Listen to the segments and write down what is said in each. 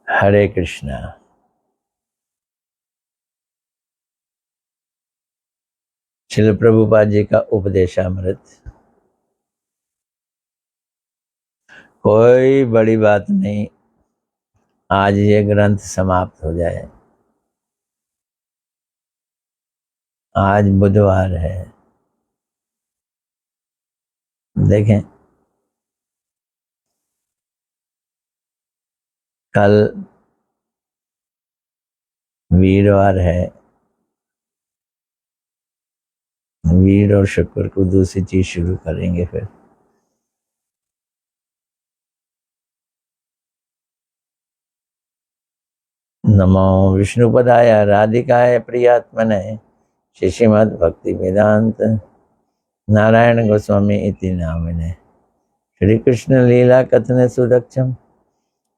हरे कृष्णा। श्रील प्रभुपाद जी का उपदेशामृत। कोई बड़ी बात नहीं, आज ये ग्रंथ समाप्त हो जाए। आज बुधवार है, देखें कल वीरवार है। वीर और शुक्र को दूसरी चीज शुरू करेंगे। फिर नमो विष्णुपदाय राधिकाय प्रियात्मने श्रीमद् भक्ति वेदांत नारायण गोस्वामी इति नामिने श्री कृष्ण लीला कथने सुदक्षम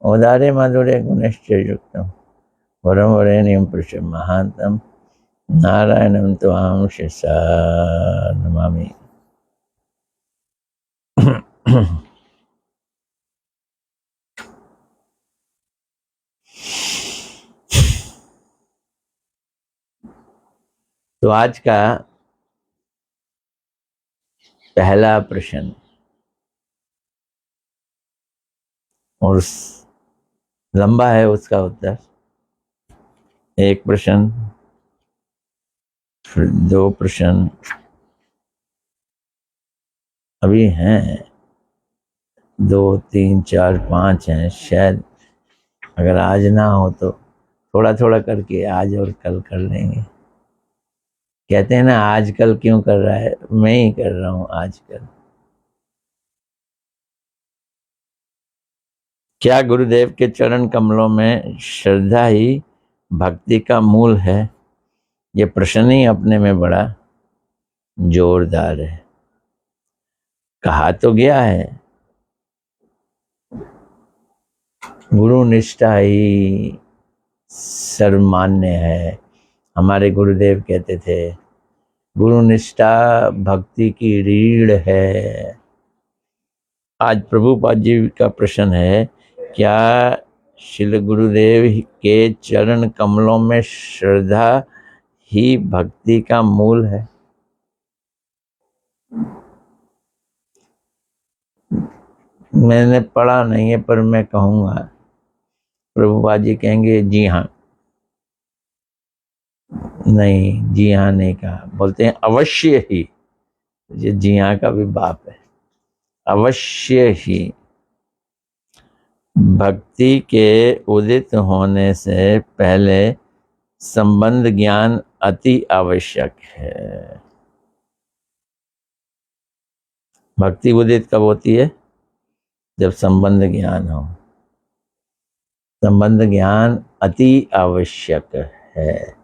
औदार्य माधुर्य गुणश्च युक्तम वरम वरेण्यम पुरुषम महांतम नारायणं त्वां शिरसा नमामि। तो आज का पहला प्रश्न और लंबा है उसका उत्तर। एक प्रश्न, फिर दो प्रश्न अभी हैं, 2 3 4 5 हैं। शायद अगर आज ना हो तो थोड़ा थोड़ा करके आज और कल कर लेंगे। कहते हैं ना, आजकल क्यों कर रहा है, मैं ही कर रहा हूं आजकल। क्या गुरुदेव के चरण कमलों में श्रद्धा ही भक्ति का मूल है? ये प्रश्न ही अपने में बड़ा जोरदार है। कहा तो गया है गुरु निष्ठा ही सर्वमान्य है। हमारे गुरुदेव कहते थे गुरु निष्ठा भक्ति की रीढ़ है। आज प्रभुपाद जी का प्रश्न है, क्या श्री गुरुदेव के चरण कमलों में श्रद्धा ही भक्ति का मूल है? मैंने पढ़ा नहीं है पर मैं कहूँगा। प्रभुपाद जी कहेंगे जी हाँ। नहीं, जी हाँ नहीं कहा, बोलते हैं अवश्य ही। ये जी हाँ का भी बाप है। अवश्य ही भक्ति के उदित होने से पहले संबंध ज्ञान अति आवश्यक है। भक्ति उदित कब होती है? जब संबंध ज्ञान हो। संबंध ज्ञान अति आवश्यक है।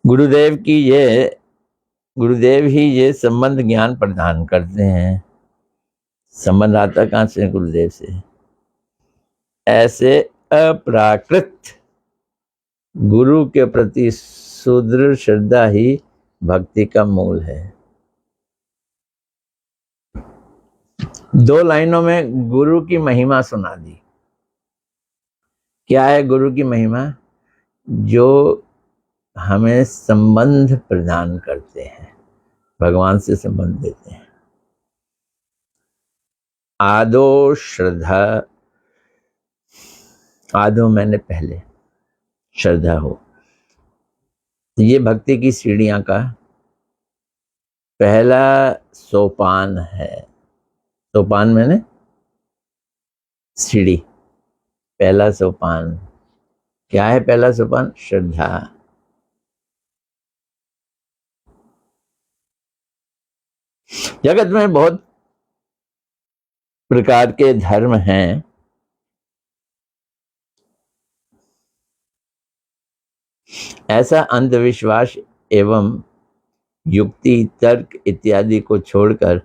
गुरुदेव ही ये संबंध ज्ञान प्रदान करते हैं। संबंध आता कहाँ से? गुरुदेव से। ऐसे अप्राकृत गुरु के प्रति सुदृढ़ श्रद्धा ही भक्ति का मूल है। 2 लाइनों में गुरु की महिमा सुना दी। क्या है गुरु की महिमा? जो हमें संबंध प्रदान करते हैं, भगवान से संबंध देते हैं। आदो श्रद्धा, आदो मैंने पहले, श्रद्धा हो। ये भक्ति की सीढ़ियां का पहला सोपान है। सोपान मैंने सीढ़ी। पहला सोपान क्या है? पहला सोपान श्रद्धा। जगत में बहुत प्रकार के धर्म हैं। ऐसा अंधविश्वास एवं युक्ति तर्क इत्यादि को छोड़कर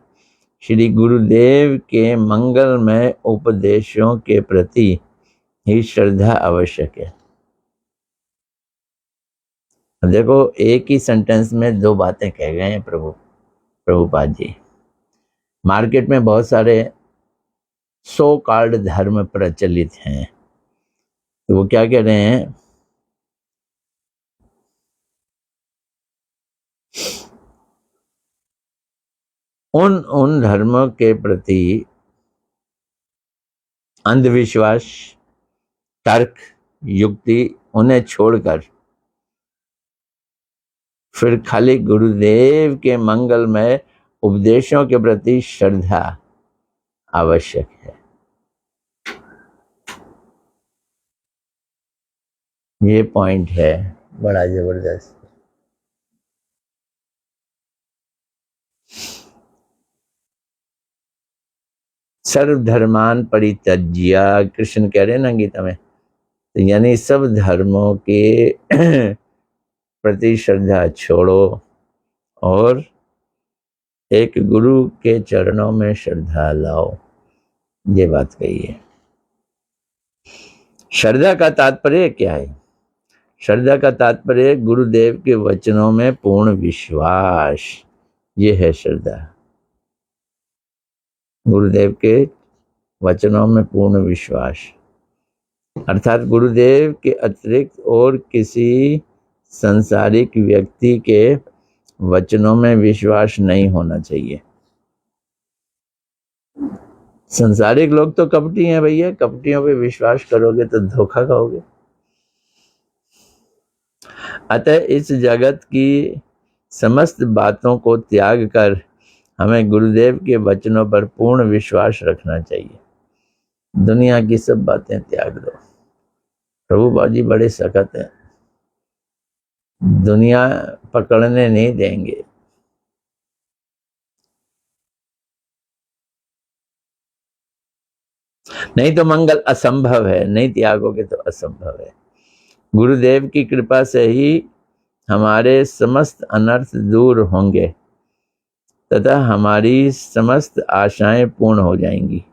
श्री गुरुदेव के मंगलमय उपदेशों के प्रति ही श्रद्धा आवश्यक है। देखो, एक ही सेंटेंस में 2 बातें कह गए हैं प्रभुपाद जी। मार्केट में बहुत सारे सो कॉल्ड धर्म प्रचलित हैं, तो वो क्या कह रहे हैं, उन धर्मों के प्रति अंधविश्वास, तर्क, युक्ति उन्हें छोड़कर फिर खाली गुरुदेव के मंगलमय उपदेशों के प्रति श्रद्धा आवश्यक है। ये पॉइंट है बड़ा जबरदस्त। सर्वधर्मान परित्यज्य, कृष्ण कह रहे हैं ना गीता में, तो यानी सब धर्मों के प्रति श्रद्धा छोड़ो और एक गुरु के चरणों में श्रद्धा लाओ, ये बात कही है। श्रद्धा का तात्पर्य क्या है? श्रद्धा का तात्पर्य गुरुदेव के वचनों में पूर्ण विश्वास, ये है श्रद्धा। गुरुदेव के वचनों में पूर्ण विश्वास, अर्थात गुरुदेव के अतिरिक्त और किसी संसारिक व्यक्ति के वचनों में विश्वास नहीं होना चाहिए। संसारिक लोग तो कपटी हैं भैया, कपटियों पे विश्वास करोगे तो धोखा खाओगे। अतः इस जगत की समस्त बातों को त्याग कर हमें गुरुदेव के वचनों पर पूर्ण विश्वास रखना चाहिए। दुनिया की सब बातें त्याग दो। प्रभु बाजी बड़े सख्त हैं, दुनिया पकड़ने नहीं देंगे। नहीं तो मंगल असंभव है, नहीं त्यागोगे तो असंभव है। गुरुदेव की कृपा से ही हमारे समस्त अनर्थ दूर होंगे तथा हमारी समस्त आशाएं पूर्ण हो जाएंगी।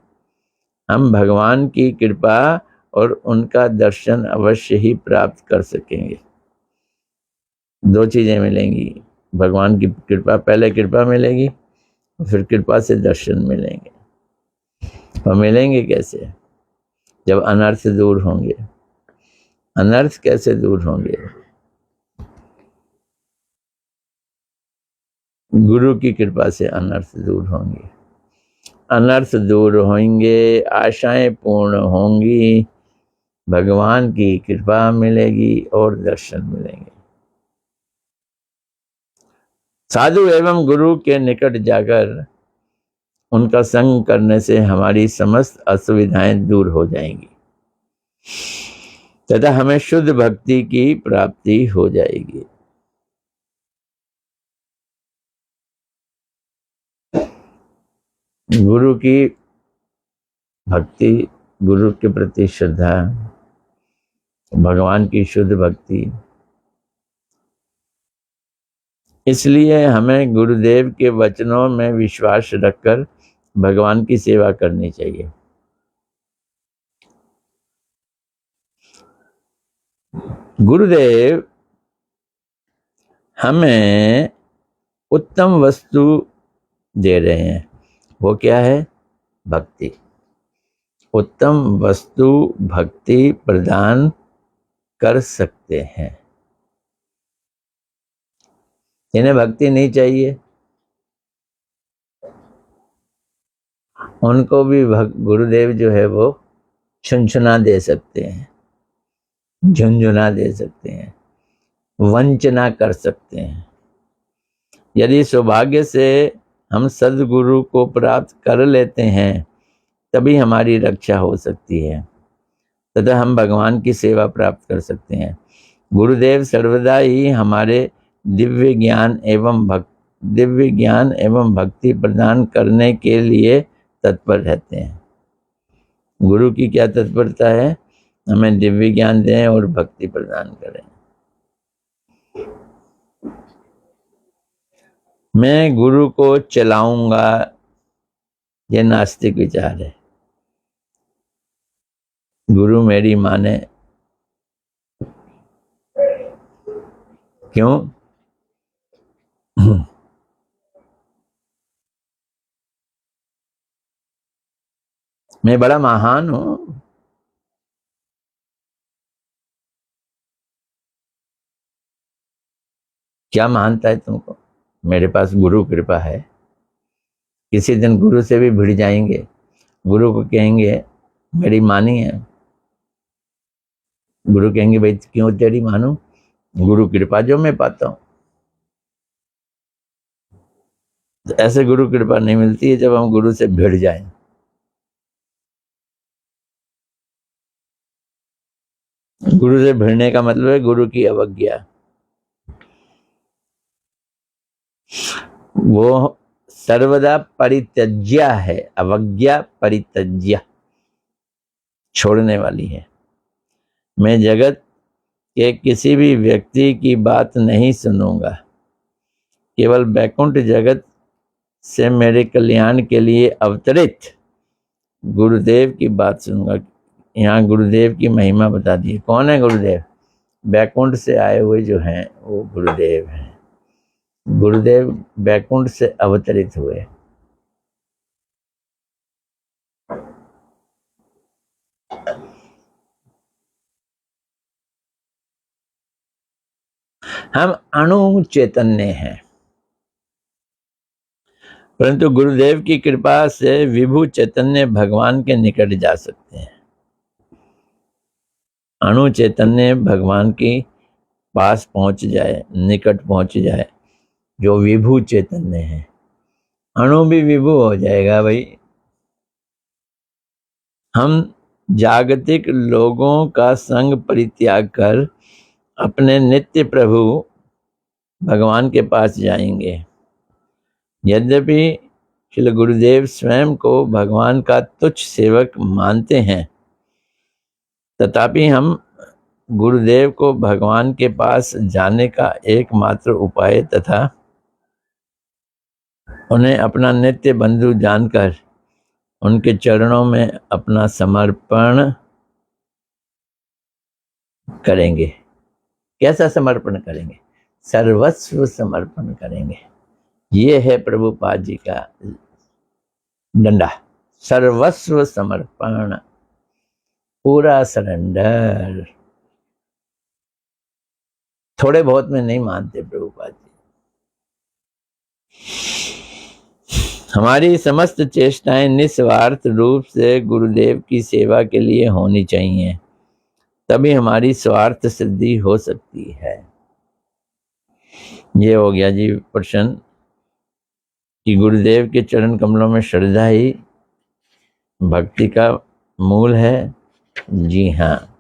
हम भगवान की कृपा और उनका दर्शन अवश्य ही प्राप्त कर सकेंगे। दो चीजें मिलेंगी, भगवान की कृपा, पहले कृपा मिलेगी फिर कृपा से दर्शन मिलेंगे। और मिलेंगे कैसे? जब अनर्थ दूर होंगे। अनर्थ कैसे दूर होंगे? गुरु की कृपा से अनर्थ दूर होंगे। अनर्थ दूर होंगे, आशाएं पूर्ण होंगी, भगवान की कृपा मिलेगी और दर्शन मिलेंगे। साधु एवं गुरु के निकट जाकर उनका संग करने से हमारी समस्त असुविधाएं दूर हो जाएंगी तथा हमें शुद्ध भक्ति की प्राप्ति हो जाएगी। गुरु की भक्ति, गुरु के प्रति श्रद्धा, भगवान की शुद्ध भक्ति, इसलिए हमें गुरुदेव के वचनों में विश्वास रखकर भगवान की सेवा करनी चाहिए। गुरुदेव हमें उत्तम वस्तु दे रहे हैं, वो क्या है? भक्ति। उत्तम वस्तु भक्ति प्रदान कर सकते हैं। जिन्हें भक्ति नहीं चाहिए उनको भी गुरुदेव जो है वो छुनछुना दे सकते हैं, झुनझुना दे सकते हैं, वंचना कर सकते हैं। यदि सौभाग्य से हम सद्गुरु को प्राप्त कर लेते हैं तभी हमारी रक्षा हो सकती है तथा हम भगवान की सेवा प्राप्त कर सकते हैं। गुरुदेव सर्वदा ही हमारे दिव्य ज्ञान एवं भक्ति प्रदान करने के लिए तत्पर रहते हैं। गुरु की क्या तत्परता है? हमें दिव्य ज्ञान दें और भक्ति प्रदान करें। मैं गुरु को चलाऊंगा, यह नास्तिक विचार है। गुरु मेरी माने, क्यों? मैं बड़ा महान हूं। क्या मानता है तुमको? मेरे पास गुरु कृपा है। किसी दिन गुरु से भी भिड़ जाएंगे, गुरु को कहेंगे मेरी मानी है, गुरु कहेंगे भाई क्यों तेरी मानू? गुरु कृपा जो मैं पाता हूं। तो ऐसे गुरु कृपा नहीं मिलती है जब हम गुरु से भिड़ जाएं। गुरु से भिड़ने का मतलब है गुरु की अवज्ञा। वो सर्वदा परित्यज्या है, अवज्ञा परित्यज्या, छोड़ने वाली है। मैं जगत के किसी भी व्यक्ति की बात नहीं सुनूंगा, केवल वैकुंठ जगत से मेरे कल्याण के लिए अवतरित गुरुदेव की बात सुनूंगा। यहाँ गुरुदेव की महिमा बता दी। कौन है गुरुदेव? वैकुंठ से आए हुए जो हैं वो गुरुदेव हैं। गुरुदेव वैकुंठ से अवतरित हुए। हम अणु चैतन्य हैं, परंतु गुरुदेव की कृपा से विभु चैतन्य भगवान के निकट जा सकते हैं। अणु चैतन्य भगवान के पास पहुंच जाए, निकट पहुंच जाए, जो विभु चैतन्य है। अणु भी विभु हो जाएगा भाई। हम जागतिक लोगों का संग परित्याग कर अपने नित्य प्रभु भगवान के पास जाएंगे। यद्यपि श्री गुरुदेव स्वयं को भगवान का तुच्छ सेवक मानते हैं, तथापि हम गुरुदेव को भगवान के पास जाने का एकमात्र उपाय तथा उन्हें अपना नित्य बंधु जानकर उनके चरणों में अपना समर्पण करेंगे। कैसा समर्पण करेंगे? सर्वस्व समर्पण करेंगे। ये है प्रभुपाद जी का डंडा, सर्वस्व समर्पण, पूरा सरेंडर। थोड़े बहुत में नहीं मानते प्रभुपाद जी। हमारी समस्त चेष्टाएं निस्वार्थ रूप से गुरुदेव की सेवा के लिए होनी चाहिए, तभी हमारी स्वार्थ सिद्धि हो सकती है। ये हो गया जी प्रश्न कि गुरुदेव के चरण कमलों में श्रद्धा ही भक्ति का मूल है। जी हाँ।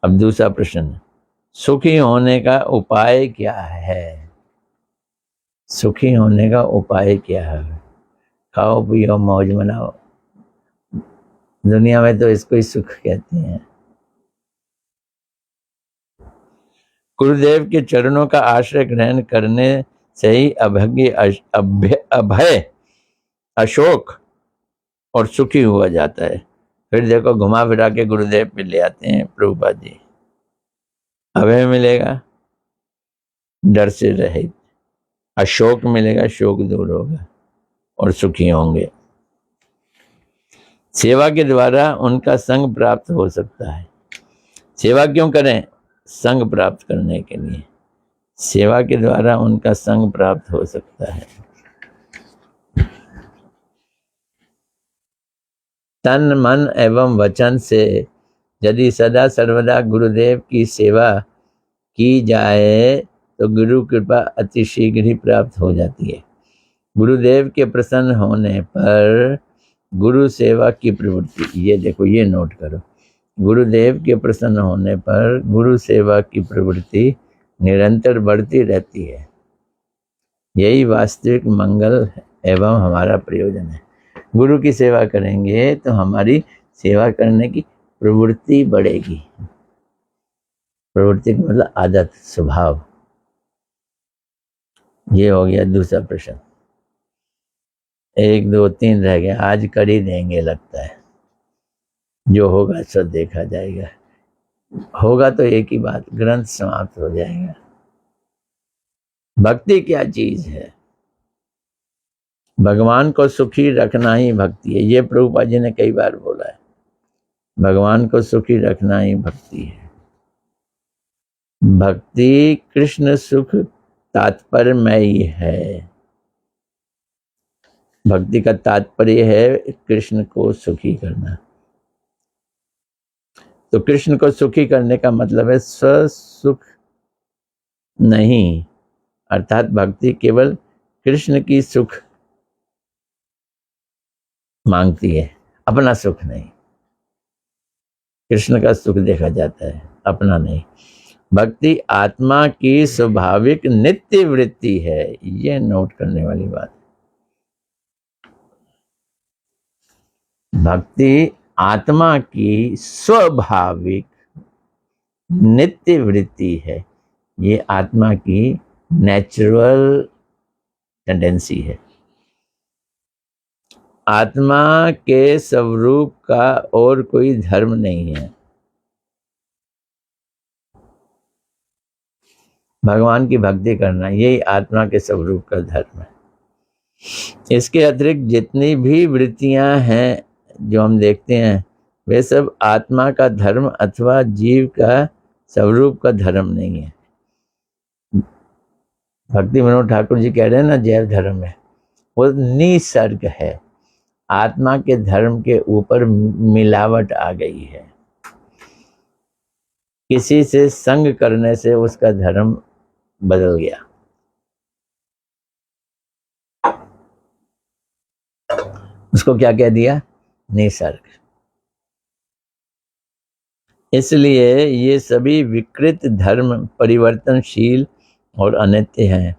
अब दूसरा प्रश्न, सुखी होने का उपाय क्या है? सुखी होने का उपाय क्या है? खाओ पियो मौज मनाओ। दुनिया में तो इसको ही सुख कहते हैं। गुरुदेव के चरणों का आश्रय ग्रहण करने से ही अभय, अशोक और सुखी हुआ जाता है। फिर देखो घुमा फिरा के गुरुदेव पे ले आते हैं प्रभुपाद जी। अभय मिलेगा, डर से रहित, अशोक मिलेगा, शोक दूर होगा और सुखी होंगे। सेवा के द्वारा उनका संग प्राप्त हो सकता है। सेवा क्यों करें? संग प्राप्त करने के लिए। सेवा के द्वारा उनका संग प्राप्त हो सकता है। तन मन एवं वचन से यदि सदा सर्वदा गुरुदेव की सेवा की जाए तो गुरु कृपा अति शीघ्र ही प्राप्त हो जाती है। गुरुदेव के प्रसन्न होने पर गुरु सेवा की प्रवृत्ति, ये देखो, ये नोट करो, गुरुदेव के प्रसन्न होने पर गुरु सेवा की प्रवृत्ति निरंतर बढ़ती रहती है। यही वास्तविक मंगल एवं हमारा प्रयोजन है। गुरु की सेवा करेंगे तो हमारी सेवा करने की प्रवृत्ति बढ़ेगी। प्रवृत्ति मतलब आदत, स्वभाव। ये हो गया दूसरा प्रश्न। 1 2 3 रह गए, आज कर ही देंगे लगता है। जो होगा सो देखा जाएगा। होगा तो एक ही बात, ग्रंथ समाप्त हो जाएगा। भक्ति क्या चीज है? भगवान को सुखी रखना ही भक्ति है। ये प्रभुपाद जी ने कई बार बोला है, भगवान को सुखी रखना ही भक्ति है। भक्ति कृष्ण सुख तात्पर्यमयी है। भक्ति का तात्पर्य है कृष्ण को सुखी करना। तो कृष्ण को सुखी करने का मतलब है स्वसुख नहीं, अर्थात भक्ति केवल कृष्ण की सुख मांगती है, अपना सुख नहीं। कृष्ण का सुख देखा जाता है, अपना नहीं। भक्ति आत्मा की स्वाभाविक नित्य वृत्ति है, ये नोट करने वाली बात। भक्ति आत्मा की स्वाभाविक नित्य वृत्ति है, ये आत्मा की नेचुरल टेंडेंसी है। आत्मा के स्वरूप का और कोई धर्म नहीं है। भगवान की भक्ति करना यही आत्मा के स्वरूप का धर्म है। इसके अतिरिक्त जितनी भी वृत्तियां हैं जो हम देखते हैं, वे सब आत्मा का धर्म अथवा जीव का स्वरूप का धर्म नहीं है। भक्ति मनोहर ठाकुर जी कह रहे हैं ना, जैव धर्म है, वो निसर्ग है। आत्मा के धर्म के ऊपर मिलावट आ गई है। किसी से संग करने से उसका धर्म बदल गया। उसको क्या कह दिया? निसर्ग। इसलिए ये सभी विकृत धर्म परिवर्तनशील और अनित्य हैं।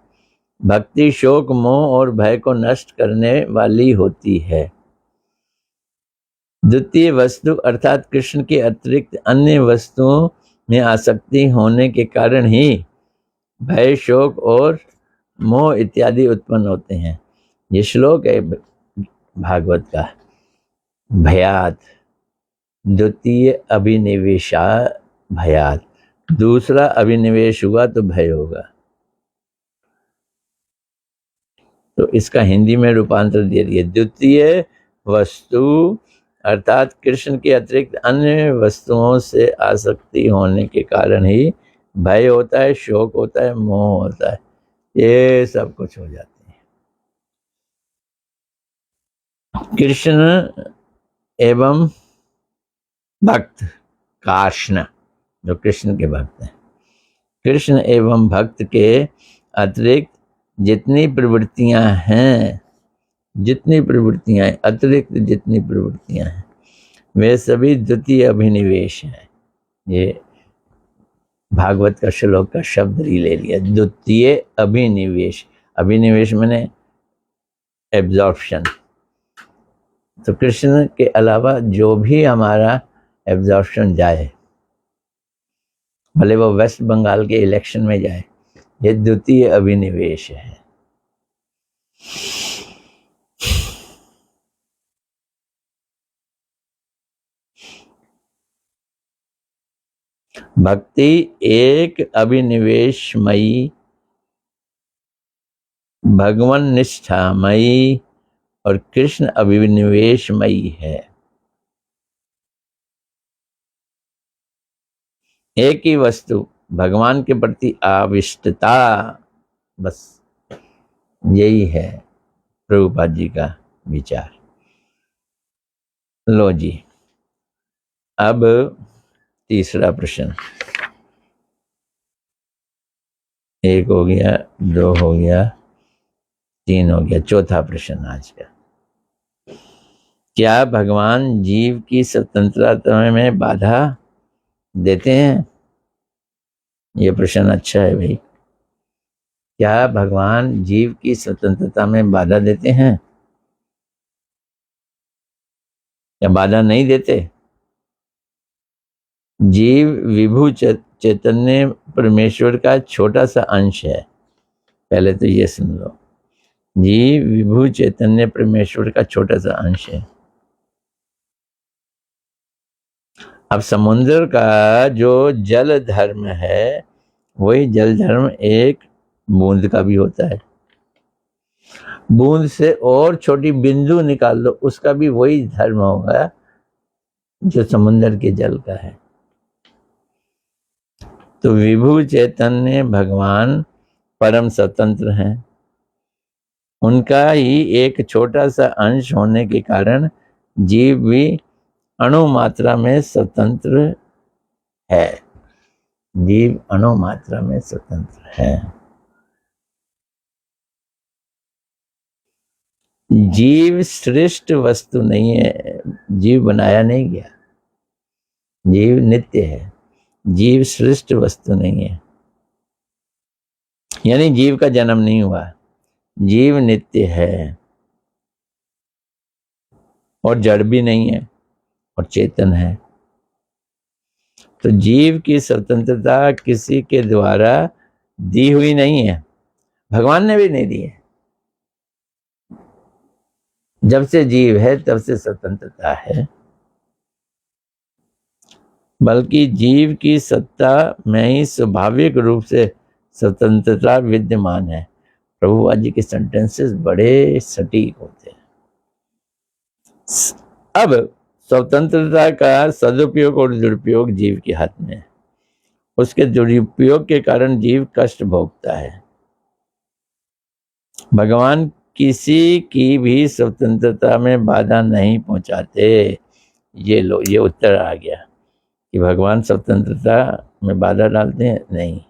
भक्ति शोक मोह और भय को नष्ट करने वाली होती है। द्वितीय वस्तु अर्थात कृष्ण के अतिरिक्त अन्य वस्तुओं में आसक्ति होने के कारण ही भय शोक और मोह इत्यादि उत्पन्न होते हैं। ये श्लोक है भागवत का। भयात द्वितीय अभिनिवेशा भयात, दूसरा अभिनिवेश हुआ तो भय होगा। तो इसका हिंदी में रूपांतर दे दिया, द्वितीय वस्तु अर्थात कृष्ण के अतिरिक्त अन्य वस्तुओं से आसक्ति होने के कारण ही भय होता है, शोक होता है, मोह होता है, ये सब कुछ हो जाते हैं। कृष्ण एवं भक्त काष्ण, जो कृष्ण के भक्त हैं, कृष्ण एवं भक्त के अतिरिक्त जितनी प्रवृत्तियां हैं, जितनी प्रवृत्तियां हैं, अतिरिक्त जितनी प्रवृत्तियां हैं, वे सभी द्वितीय अभिनिवेश हैं। ये भागवत का श्लोक का शब्द ही ले लिया, द्वितीय अभिनिवेश। अभिनिवेश माने एब्जॉर्प्शन। तो कृष्ण के अलावा जो भी हमारा एब्जॉर्प्शन जाए, भले वो वेस्ट बंगाल के इलेक्शन में जाए, ये द्वितीय अभिनिवेश है। भक्ति एक अभिनिवेशमयी, भगवान निष्ठामयी और कृष्ण अभिनिवेशमयी है। एक ही वस्तु, भगवान के प्रति आविष्टता, बस यही है प्रभुपाद जी का विचार। लो जी, अब तीसरा प्रश्न। एक हो गया, दो हो गया, तीन हो गया, चौथा प्रश्न आज का। क्या भगवान जीव की स्वतंत्रता में बाधा देते हैं? ये प्रश्न अच्छा है भाई। क्या भगवान जीव की स्वतंत्रता में बाधा देते हैं या बाधा नहीं देते? जीव विभु चैतन्य परमेश्वर का छोटा सा अंश है। पहले तो ये सुन लो, जीव विभु चैतन्य परमेश्वर का छोटा सा अंश है। अब समुद्र का जो जल धर्म है, वही जल धर्म एक बूंद का भी होता है। बूंद से और छोटी बिंदु निकाल लो, उसका भी वही धर्म होगा जो समुद्र के जल का है। तो विभु चैतन्य भगवान परम स्वतंत्र हैं। उनका ही एक छोटा सा अंश होने के कारण जीव भी अणु मात्रा में स्वतंत्र है। जीव अणु मात्रा में स्वतंत्र है। जीव श्रेष्ठ वस्तु नहीं है, जीव बनाया नहीं गया, जीव नित्य है, जीव श्रेष्ठ वस्तु नहीं है। यानी जीव का जन्म नहीं हुआ, जीव नित्य है और जड़ भी नहीं है और चेतन है। तो जीव की स्वतंत्रता किसी के द्वारा दी हुई नहीं है, भगवान ने भी नहीं दी है। जब से जीव है तब से स्वतंत्रता है, बल्कि जीव की सत्ता में ही स्वाभाविक रूप से स्वतंत्रता विद्यमान है। प्रभुपाद जी के सेंटेंसेस बड़े सटीक होते हैं। अब स्वतंत्रता का सदुपयोग और दुरुपयोग जीव के हाथ में है। उसके दुरुपयोग के कारण जीव कष्ट भोगता है। भगवान किसी की भी स्वतंत्रता में बाधा नहीं पहुंचाते। ये उत्तर आ गया कि भगवान स्वतंत्रता में बाधा डालते हैं? नहीं,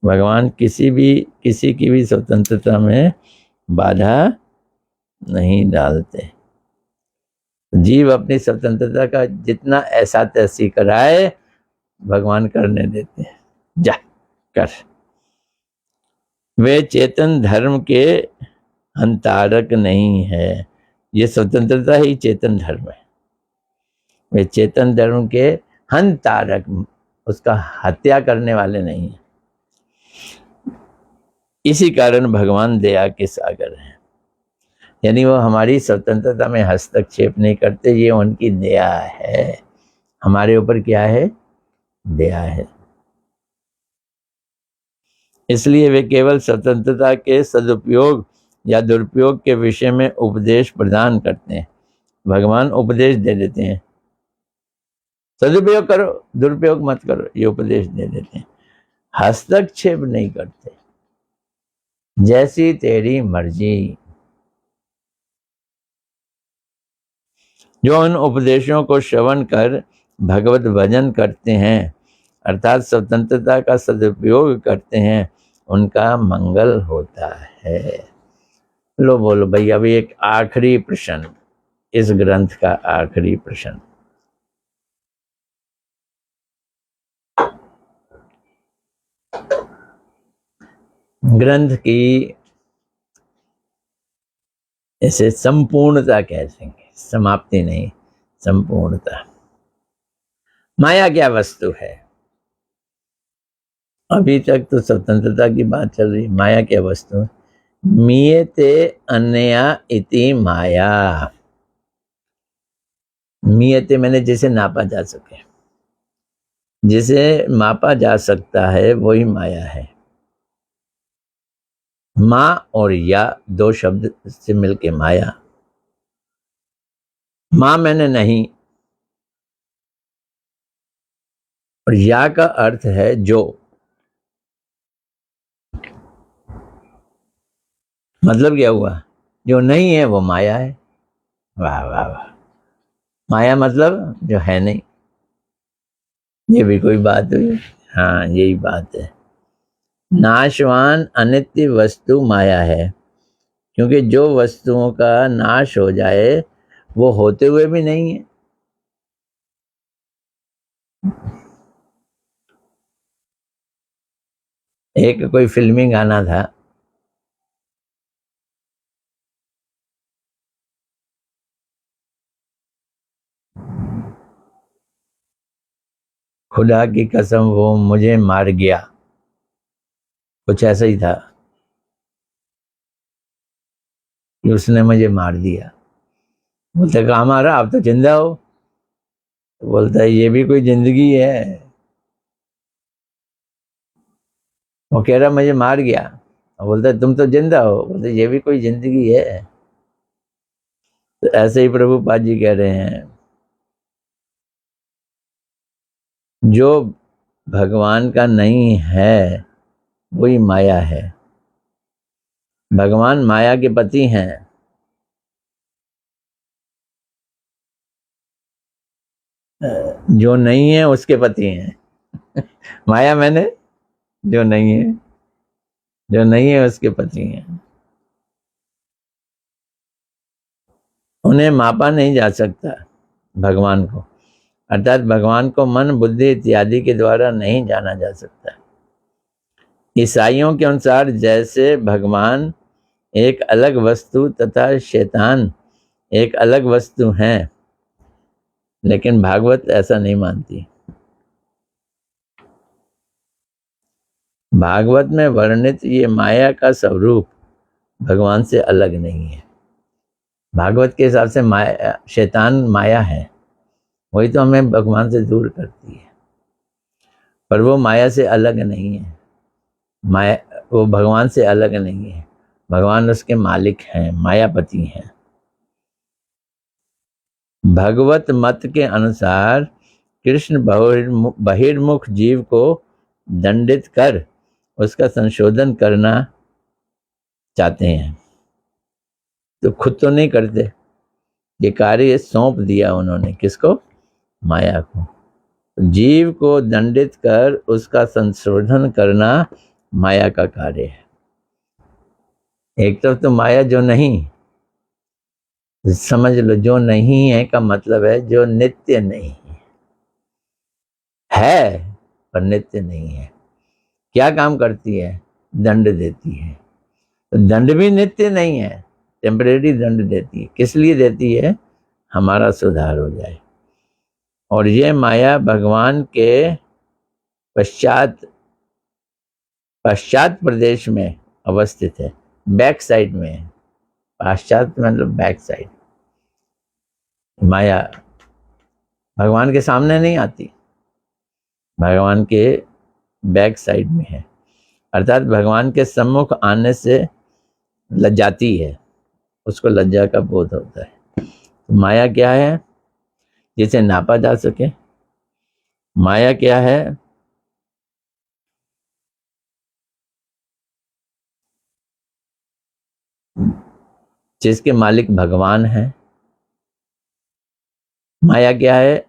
भगवान किसी की भी स्वतंत्रता में बाधा नहीं डालते। जीव अपनी स्वतंत्रता का जितना ऐसा तैसी कराए, भगवान करने देते हैं, जा कर। वे चेतन धर्म के अंतारक नहीं है। ये स्वतंत्रता ही चेतन धर्म है। वे चेतन धर्म के हंतारक, उसका हत्या करने वाले नहीं है। इसी कारण भगवान दया के सागर हैं। यानी वो हमारी स्वतंत्रता में हस्तक्षेप नहीं करते, ये उनकी दया है। हमारे ऊपर क्या है? दया है। इसलिए वे केवल स्वतंत्रता के सदुपयोग या दुरुपयोग के विषय में उपदेश प्रदान करते हैं। भगवान उपदेश दे देते हैं, सदुपयोग करो, दुरुपयोग मत करो, ये उपदेश दे देते हैं। हस्तक्षेप नहीं करते। जैसी तेरी मर्जी। जो उन उपदेशों को श्रवण कर भगवत भजन करते हैं, अर्थात स्वतंत्रता का सदुपयोग करते हैं, उनका मंगल होता है। लो बोलो भाई, अभी एक आखिरी प्रश्न, इस ग्रंथ का आखिरी प्रश्न। ग्रंथ की ऐसे संपूर्णता कह देंगे, समाप्ति नहीं, संपूर्णता। माया क्या वस्तु है? अभी तक तो स्वतंत्रता की बात चल रही, माया क्या वस्तु है? मीयते अन्या इति माया। मीयते मैंने जिसे नापा जा सके, जिसे मापा जा सकता है, वही माया है। माँ और या दो शब्द से मिलके माया। माँ मैंने नहीं, और या का अर्थ है जो। मतलब क्या हुआ? जो नहीं है वो माया है। वाह वाह वाह। माया मतलब जो है नहीं। ये भी कोई बात हुई? हाँ, यही बात है। नाशवान अनित्य वस्तु माया है, क्योंकि जो वस्तुओं का नाश हो जाए वो होते हुए भी नहीं है। एक कोई फिल्मी गाना था, खुदा की कसम वो मुझे मार गया, कुछ ऐसा ही था कि उसने मुझे मार दिया। बोलते कहाँ मारा? आप तो जिंदा हो। तो बोलता है ये भी कोई जिंदगी है? वो कह रहा मुझे मार गया, और बोलता है तुम तो जिंदा हो, बोलते ये भी कोई जिंदगी है। तो ऐसे ही प्रभुपाद जी कह रहे हैं, जो भगवान का नहीं है वही माया है। भगवान माया के पति हैं। जो नहीं है उसके पति हैं। माया मैंने जो नहीं है, जो नहीं है उसके पति हैं। उन्हें मापा नहीं जा सकता भगवान को, अर्थात भगवान को मन बुद्धि इत्यादि के द्वारा नहीं जाना जा सकता। ईसाइयों के अनुसार जैसे भगवान एक अलग वस्तु तथा शैतान एक अलग वस्तु हैं, लेकिन भागवत ऐसा नहीं मानती। भागवत में वर्णित ये माया का स्वरूप भगवान से अलग नहीं है। भागवत के हिसाब से माया, शैतान माया है, वही तो हमें भगवान से दूर करती है, पर वो माया से अलग नहीं है। माया, वो भगवान से अलग नहीं है। भगवान उसके मालिक हैं, मायापति हैं। भगवत मत के अनुसार कृष्ण बहिर्मुख जीव को दंडित कर उसका संशोधन करना चाहते हैं, तो खुद तो नहीं करते। ये कार्य सौंप दिया उन्होंने, किसको? माया को। जीव को दंडित कर उसका संशोधन करना माया का कार्य है। एक तरफ तो माया जो नहीं, समझ लो, जो नहीं है का मतलब है जो नित्य नहीं है पर नित्य नहीं है। क्या काम करती है? दंड देती है। तो दंड भी नित्य नहीं है, टेम्परेरी दंड देती है। किस लिए देती है? हमारा सुधार हो जाए। और ये माया भगवान के पश्चात प्रदेश में अवस्थित है, बैक साइड में है। पाश्चात मतलब बैक साइड। माया भगवान के सामने नहीं आती, भगवान के बैक साइड में है, अर्थात भगवान के सम्मुख आने से लज्जाती है, उसको लज्जा का बोध होता है। माया क्या है? जिसे नापा जा सके। माया क्या है? जिसके मालिक भगवान है। माया क्या है?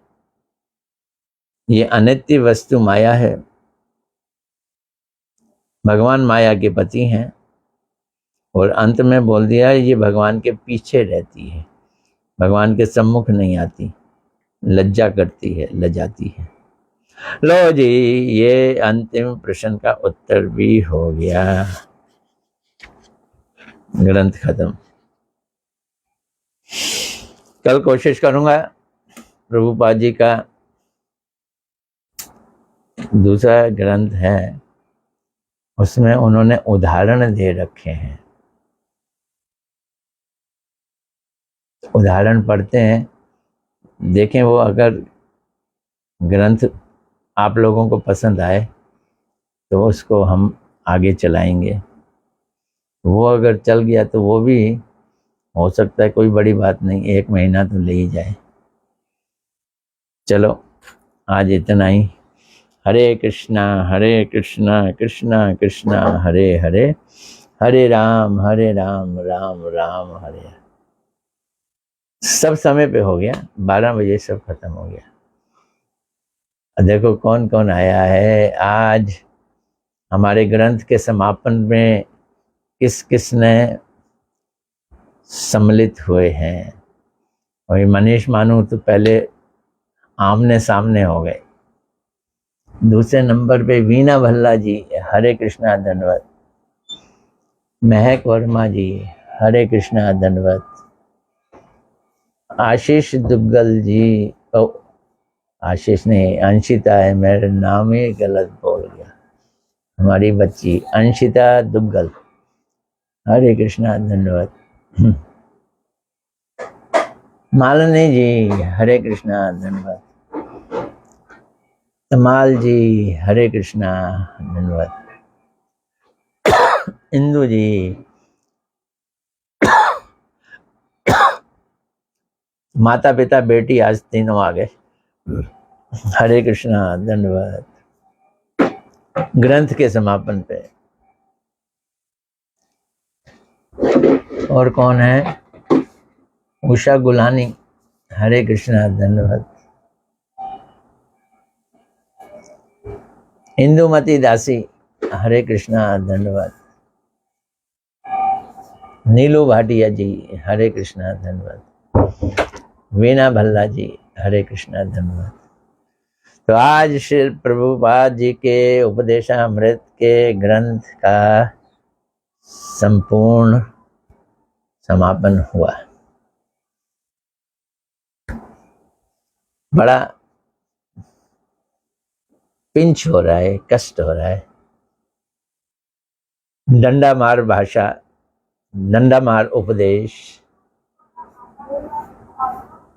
ये अनित्य वस्तु माया है। भगवान माया के पति हैं। और अंत में बोल दिया ये भगवान के पीछे रहती है, भगवान के सम्मुख नहीं आती, लज्जा करती है, लजाती है। लो जी, ये अंतिम प्रश्न का उत्तर भी हो गया। ग्रंथ खत्म। कल कोशिश करूंगा प्रभुपाद जी का दूसरा ग्रंथ है, उसमें उन्होंने उदाहरण दे रखे हैं। उदाहरण पढ़ते हैं, देखें वो अगर ग्रंथ आप लोगों को पसंद आए तो उसको हम आगे चलाएंगे। वो अगर चल गया तो वो भी हो सकता है, कोई बड़ी बात नहीं, 1 महीना तो ले ही जाए। चलो आज इतना ही। हरे कृष्णा कृष्णा कृष्णा हरे हरे, हरे राम राम राम हरे। सब समय पे हो गया, 12 बजे सब खत्म हो गया। देखो कौन कौन आया है आज हमारे ग्रंथ के समापन में, किस किस ने सम्मिलित हुए हैं। और मनीष मानू तो पहले आमने सामने हो गए। दूसरे नंबर पे वीना भल्ला जी, हरे कृष्णा धन्यवाद। महक वर्मा जी, हरे कृष्णा धन्यवाद। आशीष दुग्गल जी, आशीष नहीं, अंशिता है, मेरा नाम ही गलत बोल गया। हमारी बच्ची अंशिता दुग्गल, हरे कृष्णा धन्यवाद। मालिनी जी, हरे कृष्णा धन्यवाद। कमाल जी, हरे कृष्णा धन्यवाद। इंदु जी, माता पिता बेटी आज तीनों आ गए। हरे कृष्णा, धन्यवाद। ग्रंथ के समापन पे और कौन है? उषा गुलानी, हरे कृष्णा, धन्यवाद। इंदुमती दासी, हरे कृष्णा, धन्यवाद। नीलू भाटिया जी, हरे कृष्णा, धन्यवाद। वीना भल्ला जी, हरे कृष्णा, धन्यवाद। तो आज श्री प्रभुपाद जी के उपदेशामृत के ग्रंथ का संपूर्ण समापन हुआ। बड़ा पिंच हो रहा है, कष्ट हो रहा है। डंडा मार भाषा, डंडा मार उपदेश,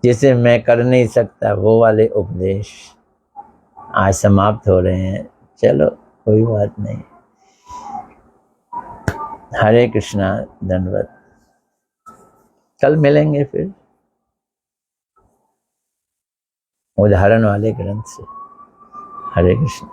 जिसे मैं कर नहीं सकता वो वाले उपदेश आज समाप्त हो रहे हैं। चलो कोई बात नहीं। हरे कृष्णा, धन्यवाद। कल मिलेंगे फिर उदाहरण वाले ग्रंथ से। हरे कृष्ण।